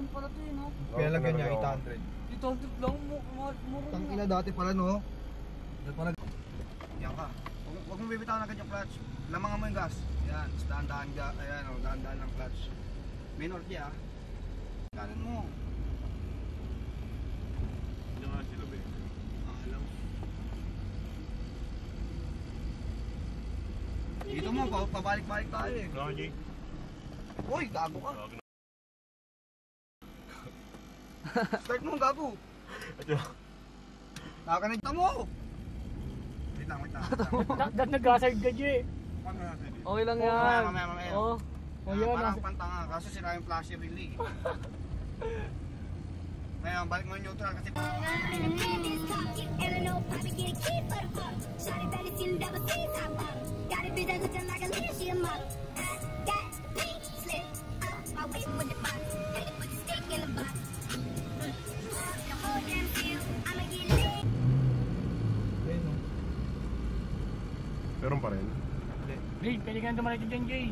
pala to yun, no? Kaya lagyan niya 800. 800 lang, mura. Tangina dati pala, no? Dati pala. Yan ka. Huwag mong bibitawan agad yung clutch. Lamangan mo yung gas. Yan, dahan-dahan ka. Ayan, o, dahan-dahan ng clutch. Minor kaya. Kanan mo. Hindi nga sila, be. Alam. Dito mo, pabalik-balik tayo eh. Ano, Jay? Uy, gago ka. Start mo, gago. Nakakanagta mo. Wait lang. Nag-hazard ka, Jay. Okay lang yan. Mamaya. Oo. O yun, Parang pantanga, kaso sira yung flasher relay. Ngayon, balik mo yung neutral kasi... Meron pa rin. Jay, pwede ka na dumalit dyan, Jay.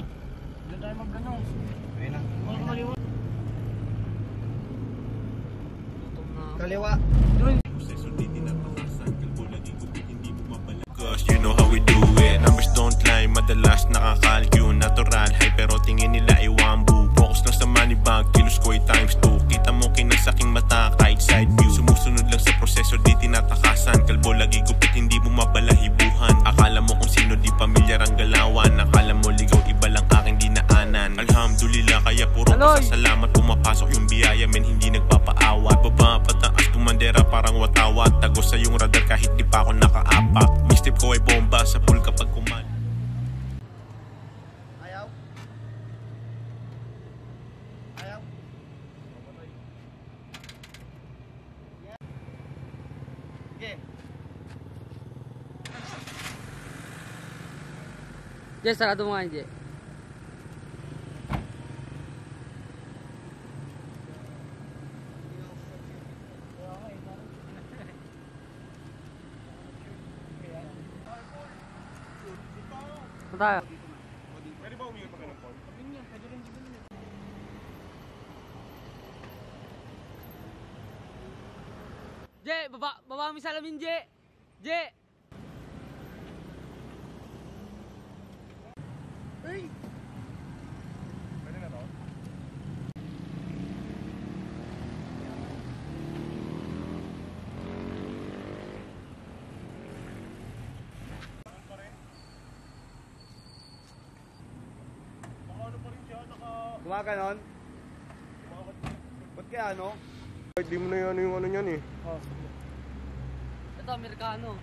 Doon tayo mag-ano. Ayun na. Huwag maliwa. Kaliwa. Cause you know how we do it. Numbers don't lie, madalas nakakalkyo. Natural high pero tingin nila ay wambu. Focus lang sa money bag, kilos ko ay times 2. Kita mo kinang sa aking mata, kahit side view. Sumusunod lang sa proseso, di tinatakasan. Kalbo lagi gupit, hindi mo mabalahibuhan. Akala mo kung sino, di pamilyar ang galawan. Akala mo ligaw, iba lang aking dinaanan. Alhamdulillah, kaya puro pasasalamat. Pumapasok yung biyaya, men hindi nagpapaawat. Baba pataas, tumandera parang watawat. Tagos sa yung radar kahit di pa ako nakaapak. Mixtape ko ay bomba sa pool kapag kuman. Ayaw. Okay. Jay, sarado mo nga, Jay. Tayo. Pwede ba umingat pa ganun, Paul? Jay, baba mo yung salamin, Jay. Jay. Hey! Pwede na to? Gumaganon? Ba't kaya ano? Di mo na yan yung ano niyan eh. Oh. Ito, Amerikano.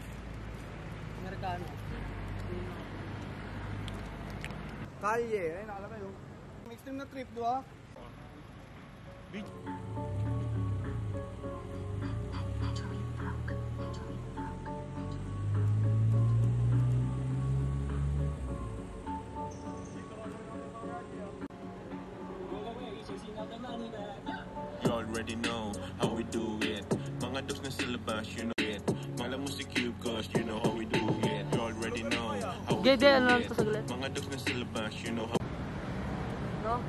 Kalye, ay nakalagay yung extreme na trip, do ha? Beach. You already know how we do it. Mga dogs na sa labas, you know it. Mga mo si Cube, cause you know how we do it. You already know how we do it. Mga dogs na sa labas, you know how. No?